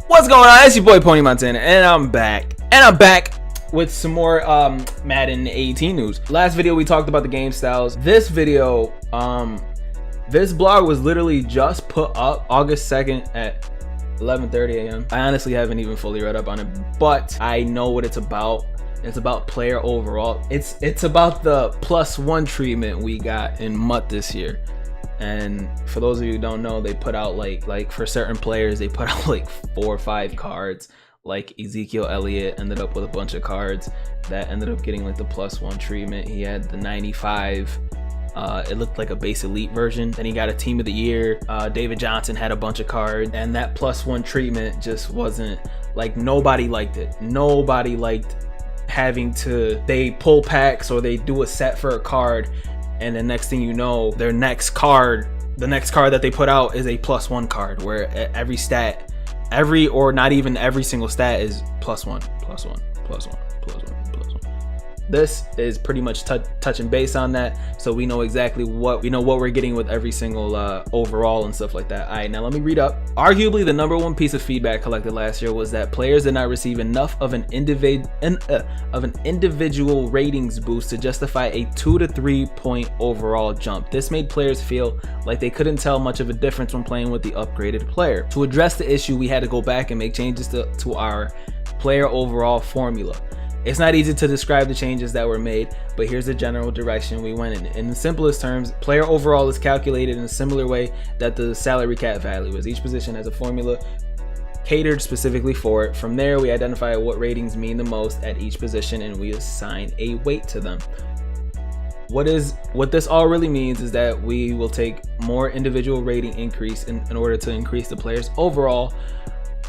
What's going on? It's your boy Pwny Montana, and I'm back. With some more Madden 18 news. Last video we talked about the game styles. This video, this blog was literally just put up August 2nd at 11:30 a.m. I honestly haven't even fully read up on it, but I know what it's about. It's about player overall. It's about the +1 treatment we got in MUT this year. And for those of you who don't know, they put out like for certain players, they put out like 4 or 5 cards. Like Ezekiel Elliott ended up with a bunch of cards that ended up getting like the +1 treatment. He had the 95. It looked like a base elite version. Then he got a team of the year. David Johnson had a bunch of cards, and that +1 treatment just wasn't like, nobody liked it. Nobody liked having to, they pull packs or they do a set for a card, and the next thing you know, their next card, the next card that they put out is a +1 card, where every stat, or not even every single stat is +1, +1, +1, +1. This is pretty much touching base on that, so we know exactly what we're getting with every single overall and stuff like that. All right, now let me read up. Arguably, the #1 piece of feedback collected last year was that players did not receive enough of an individual ratings boost to justify a 2 to 3 point overall jump. This made players feel like they couldn't tell much of a difference when playing with the upgraded player. To address the issue, we had to go back and make changes to our player overall formula. It's not easy to describe the changes that were made, but here's the general direction we went in. In the simplest terms, player overall is calculated in a similar way that the salary cap value is. Each position has a formula catered specifically for it. From there, we identify what ratings mean the most at each position, and we assign a weight to them. What this all really means is that we will take more individual rating increase in order to increase the player's overall.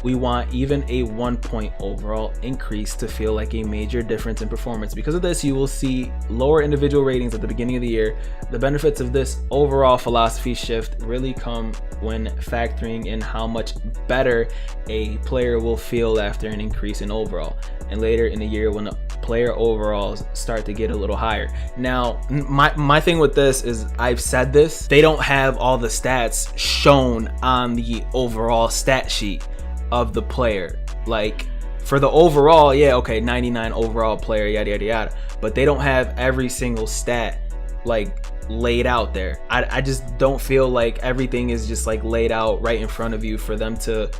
We want even a 1 point overall increase to feel like a major difference in performance. Because of this, you will see lower individual ratings at the beginning of the year. The benefits of this overall philosophy shift really come when factoring in how much better a player will feel after an increase in overall, and later in the year when the player overalls start to get a little higher. Now, my thing with this is, I've said this, they don't have all the stats shown on the overall stat sheet of the player. Like for the overall, yeah, okay, 99 overall player, yada yada yada, but they don't have every single stat like laid out there. I just don't feel like everything is just like laid out right in front of you for them to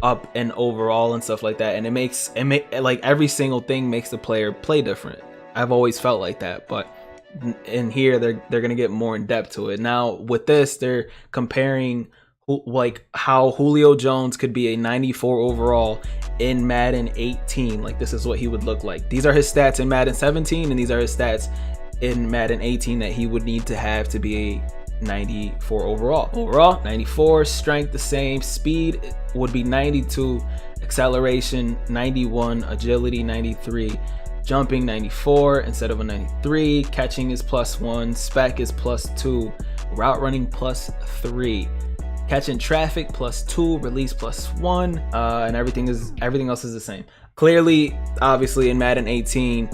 up an overall and stuff like that. And it like every single thing makes the player play different. I've always felt like that, but in here they're gonna get more in depth to it. Now with this, they're comparing like how Julio Jones could be a 94 overall in Madden 18. Like, this is what he would look like. These are his stats in Madden 17, and these are his stats in Madden 18 that he would need to have to be a 94 overall. 94, strength the same, speed would be 92, acceleration 91, agility 93, jumping 94 instead of a 93, catching is +1, spec is +2, route running +3, catching traffic +2, release +1, and everything else is the same. Clearly, obviously in Madden 18,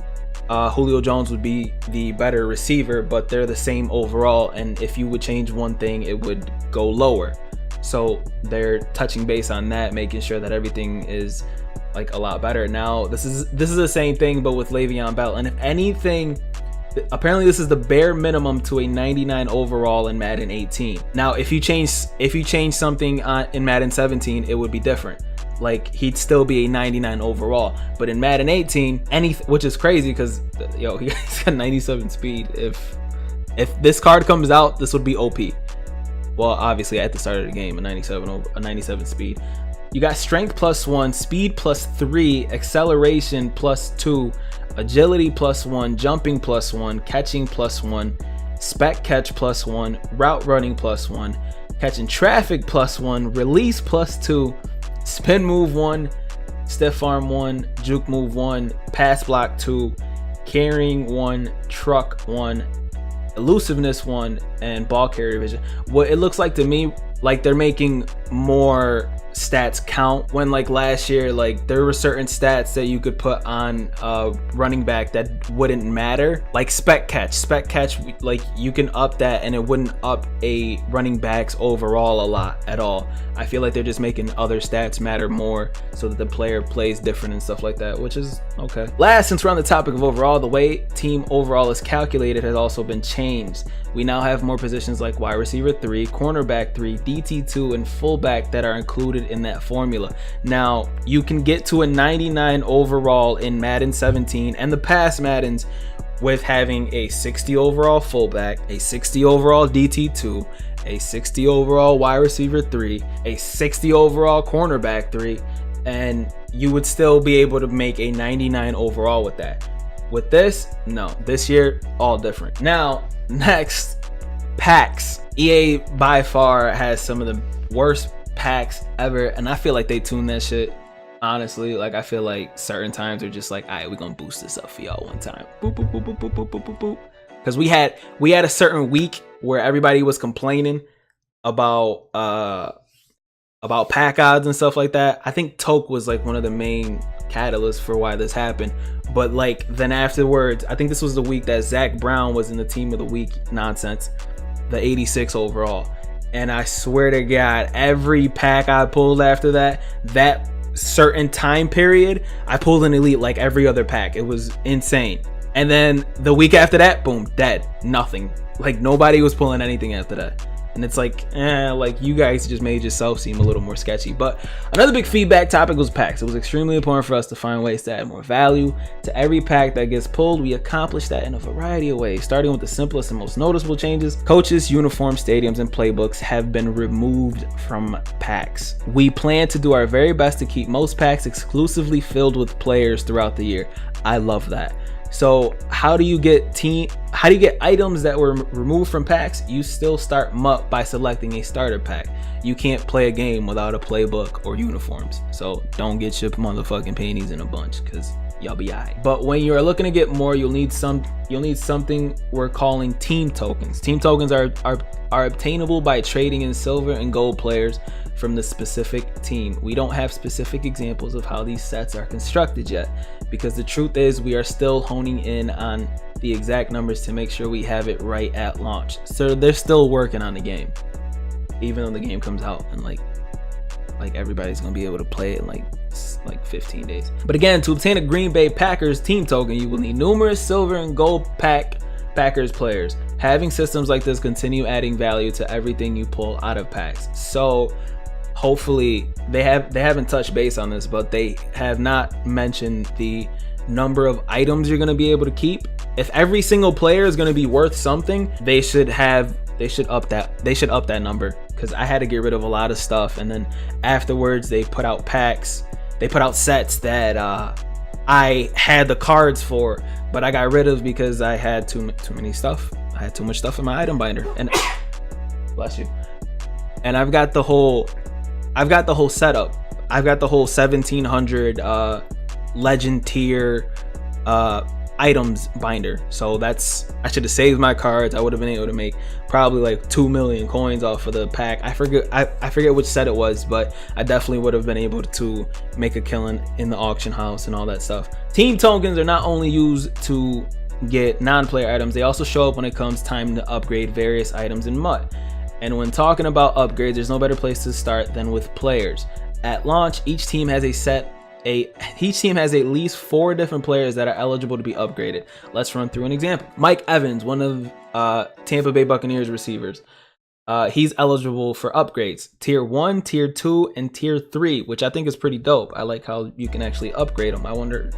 Julio Jones would be the better receiver, but they're the same overall, and if you would change one thing, it would go lower. So they're touching base on that, making sure that everything is like a lot better. Now this is the same thing, but with Le'Veon Bell, and if anything, apparently this is the bare minimum to a 99 overall in Madden 18. Now if you change something in Madden 17, it would be different. Like, he'd still be a 99 overall, but in Madden 18, which is crazy because he's got 97 speed. If this card comes out, this would be OP. Well, obviously at the start of the game, a 97 speed. You got strength +1, speed +3, acceleration +2, agility +1, jumping +1, catching +1, spec catch +1, route running +1, catching traffic +1, release +2, spin move 1, stiff arm 1, juke move 1, pass block 2, carrying 1, truck 1, elusiveness 1, and ball carrier vision. What it looks like to me, like they're making more stats count, when like last year, like there were certain stats that you could put on running back that wouldn't matter, like spec catch, like you can up that and it wouldn't up a running back's overall a lot at all. I feel like they're just making other stats matter more so that the player plays different and stuff like that, which is okay. Last, since we're on the topic of overall, the way team overall is calculated has also been changed. We now have more positions like wide receiver 3, cornerback 3, DT2, and fullback that are included in that formula. Now, you can get to a 99 overall in Madden 17 and the past Maddens with having a 60 overall fullback, a 60 overall DT2, a 60 overall wide receiver 3, a 60 overall cornerback 3, and you would still be able to make a 99 overall with that. With this, no. This year, all different. Now, next, packs. EA by far has some of the worst packs ever, and I feel like they tuned that shit. Honestly, like I feel like certain times they're just like, all right, we're gonna boost this up for y'all one time. Boop, boop, boop, boop, boop, boop, boop, boop, boop. Because we had a certain week where everybody was complaining about pack odds and stuff like that. I think Toke was like one of the main catalysts for why this happened. But like then afterwards, I think this was the week that Zach Brown was in the team of the week nonsense, the 86 overall. And I swear to God, every pack I pulled after that certain time period, I pulled an elite like every other pack. It was insane. And then the week after that, boom, dead. Nothing. Like nobody was pulling anything after that. And it's like, like you guys just made yourself seem a little more sketchy. But another big feedback topic was packs. It was extremely important for us to find ways to add more value to every pack that gets pulled. We accomplished that in a variety of ways, starting with the simplest and most noticeable changes. Coaches, uniforms, stadiums, and playbooks have been removed from packs. We plan to do our very best to keep most packs exclusively filled with players throughout the year. I love that. So how do you get items that were removed from packs? You still start MUP by selecting a starter pack. You can't play a game without a playbook or uniforms. So don't get your motherfucking panties in a bunch, because y'all be alright. But when you're looking to get more, you'll need something we're calling team tokens. Team tokens are obtainable by trading in silver and gold players from the specific team. We don't have specific examples of how these sets are constructed yet, because the truth is we are still honing in on the exact numbers to make sure we have it right at launch. So they're still working on the game, even though the game comes out and like everybody's gonna be able to play it in like 15 days. But again, to obtain a Green Bay Packers team token, you will need numerous silver and gold Packers players. Having systems like this continue adding value to everything you pull out of packs. So hopefully they haven't touched base on this, but they have not mentioned the number of items you're going to be able to keep. If every single player is going to be worth something, they should up that number, because I had to get rid of a lot of stuff, and then afterwards they put out packs, they put out sets that I had the cards for, but I got rid of because I had too many stuff. I had too much stuff in my item binder, and bless you. And I've got the whole setup. I've got the whole 1700 legend tier items binder. So I should have saved my cards. I would have been able to make probably like 2 million coins off of the pack. I forget which set it was, but I definitely would have been able to make a killing in the auction house and all that stuff. Team tokens are not only used to get non-player items, they also show up when it comes time to upgrade various items in MUT. And when talking about upgrades, there's no better place to start than with players. At launch, each team has at least 4 different players that are eligible to be upgraded. Let's run through an example. Mike Evans, one of Tampa Bay Buccaneers receivers. He's eligible for upgrades. Tier 1, Tier 2, and Tier 3, which I think is pretty dope. I like how you can actually upgrade them. I wonder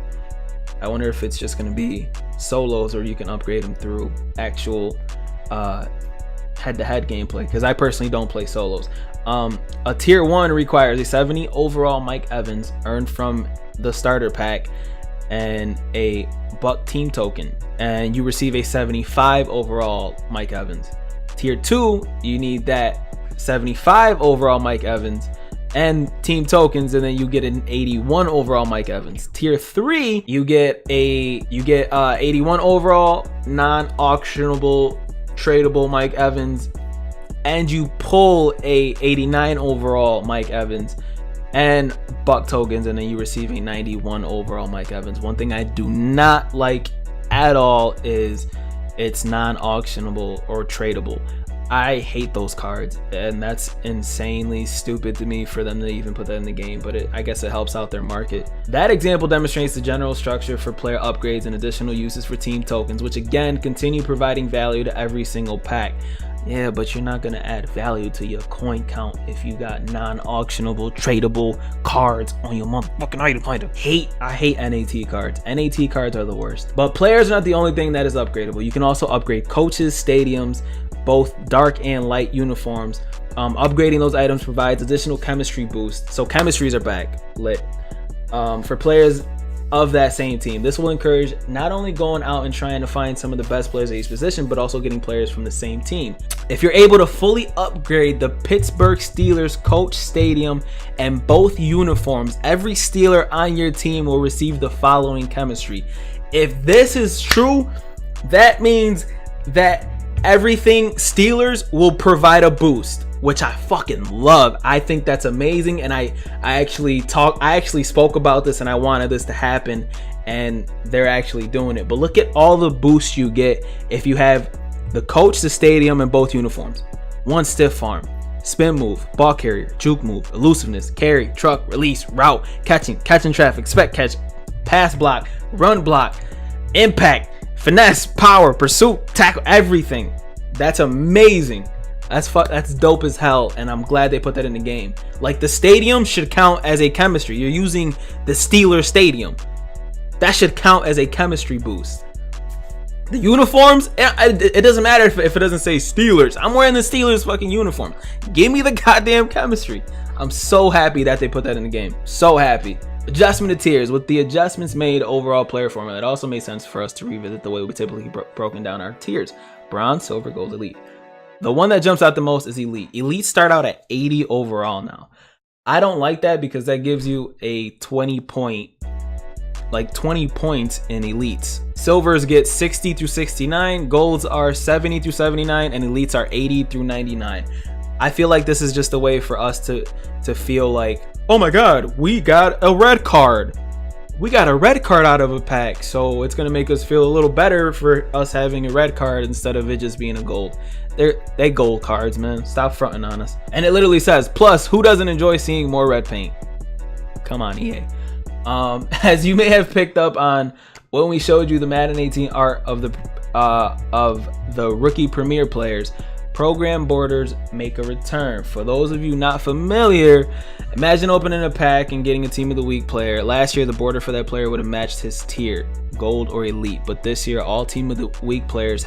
if it's just going to be solos, or you can upgrade them through actual head-to-head gameplay, because I personally don't play solos. A tier 1 requires a 70 overall Mike Evans earned from the starter pack and a Buck team token, and you receive a 75 overall Mike Evans. Tier 2, you need that 75 overall Mike Evans and team tokens, and then you get an 81 overall Mike Evans. Tier 3, you get 81 overall non-auctionable tradable Mike Evans, and you pull a 89 overall Mike Evans, and buck tokens, and then you receive a 91 overall Mike Evans. One thing I do not like at all is it's non-auctionable or tradable. I hate those cards, and that's insanely stupid to me for them to even put that in the game, but I guess it helps out their market. That example demonstrates the general structure for player upgrades and additional uses for team tokens, which again continue providing value to every single pack. Yeah, but you're not going to add value to your coin count if you got non-auctionable, tradable cards on your motherfucking item finder. I hate NAT cards. NAT cards are the worst. But players are not the only thing that is upgradable. You can also upgrade coaches, stadiums, both dark and light uniforms. Upgrading those items provides additional chemistry boosts. So chemistries are back, lit. For players of that same team. This will encourage not only going out and trying to find some of the best players at each position, but also getting players from the same team. If you're able to fully upgrade the Pittsburgh Steelers coach, stadium, and both uniforms, every Steeler on your team will receive the following chemistry. If this is true, that means that everything Steelers will provide a boost, which I fucking love. I think that's amazing, and I actually spoke about this, and I wanted this to happen, and they're actually doing it. But look at all the boosts you get if you have the coach, the stadium, and both uniforms. One stiff arm, spin move, ball carrier, juke move, elusiveness, carry, truck, release, route, catching traffic, spec catch, pass block, run block, impact, finesse, power, pursuit, tackle, everything. That's amazing. That's dope as hell, and I'm glad they put that in the game. Like, the stadium should count as a chemistry. You're using the Steelers stadium. That should count as a chemistry boost. The uniforms, it doesn't matter if it doesn't say Steelers. I'm wearing the Steelers fucking uniform. Give me the goddamn chemistry. I'm so happy that they put that in the game. So happy. Adjustment of tiers. With the adjustments made overall player formula, it also made sense for us to revisit the way we typically broken down our tiers. Bronze, silver, gold, elite. The one that jumps out the most is elite. Elite start out at 80 overall now. I don't like that because that gives you a 20 points in elites. Silvers get 60 through 69, golds are 70 through 79, and elites are 80 through 99. I feel like this is just a way for us to feel like, oh my god, we got a red card. We got a red card out of a pack, so it's gonna make us feel a little better for us having a red card instead of it just being a gold. They gold cards, man. Stop fronting on us. And it literally says, plus, who doesn't enjoy seeing more red paint? Come on, EA. As you may have picked up on when we showed you the Madden 18 art of the rookie premier players, program borders make a return. For those of you not familiar, imagine opening a pack and getting a team of the week player. Last year, the border for that player would have matched his tier, gold or elite, but this year all team of the week players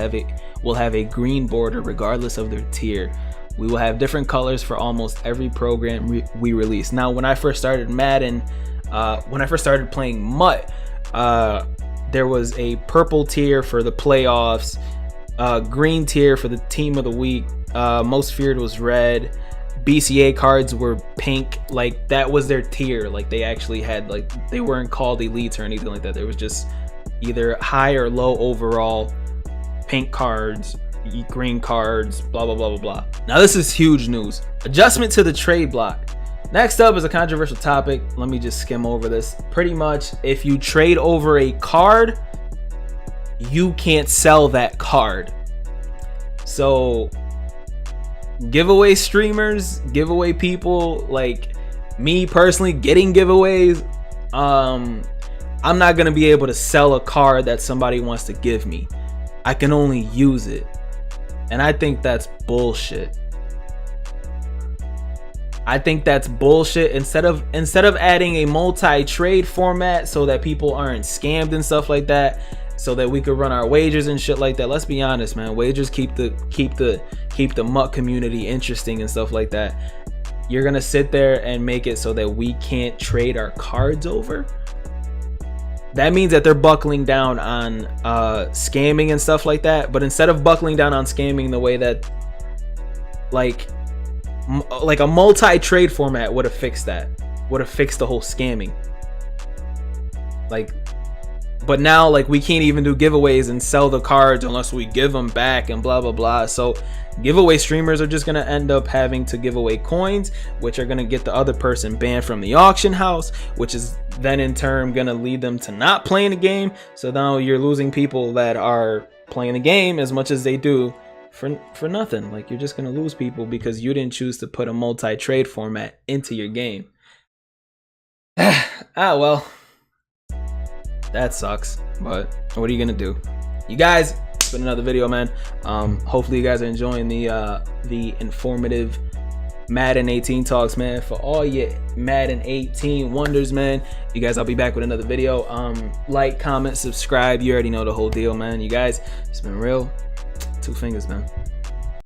will have a green border regardless of their tier. We will have different colors for almost every program we release. Now, when I first started Madden, when I first started playing MUT, there was a purple tier for the playoffs, green tier for the team of the week, most feared was red, BCA cards were pink. Like, that was their tier. Like, they actually had, like, they weren't called elites or anything like that. There was just either high or low overall, pink cards, green cards, blah blah blah blah blah. Now this is huge news. Adjustment to the trade block. Next up is a controversial topic. Let me just skim over this. Pretty much, if you trade over a card, you can't sell that card. So giveaway streamers, giveaway people, like me personally getting giveaways, I'm not gonna be able to sell a card that somebody wants to give me. I can only use it, and I think that's bullshit. I think that's bullshit. Instead of adding a multi-trade format so that people aren't scammed and stuff like that, so that we could run our wagers and shit like that. Let's be honest, man. Wagers keep the MUT community interesting and stuff like that. You're gonna sit there and make it so that we can't trade our cards over. That means that they're buckling down on scamming and stuff like that. But instead of buckling down on scamming the way that, like a multi-trade format would have fixed that, would have fixed the whole scamming. Like, But now, like, we can't even do giveaways and sell the cards unless we give them back and blah blah blah. So giveaway streamers are just gonna end up having to give away coins, which are gonna get the other person banned from the auction house, which is then in turn gonna lead them to not playing the game. So now you're losing people that are playing the game as much as they do for nothing. Like, you're just gonna lose people because you didn't choose to put a multi-trade format into your game. Well, that sucks, but what are you gonna do? You guys, it's been another video, man. Hopefully you guys are enjoying the informative Madden 18 talks, man. For all your Madden 18 wonders, man, you guys, I'll be back with another video. Like, comment, subscribe, you already know the whole deal, man. You guys, it's been real. 2 fingers, man.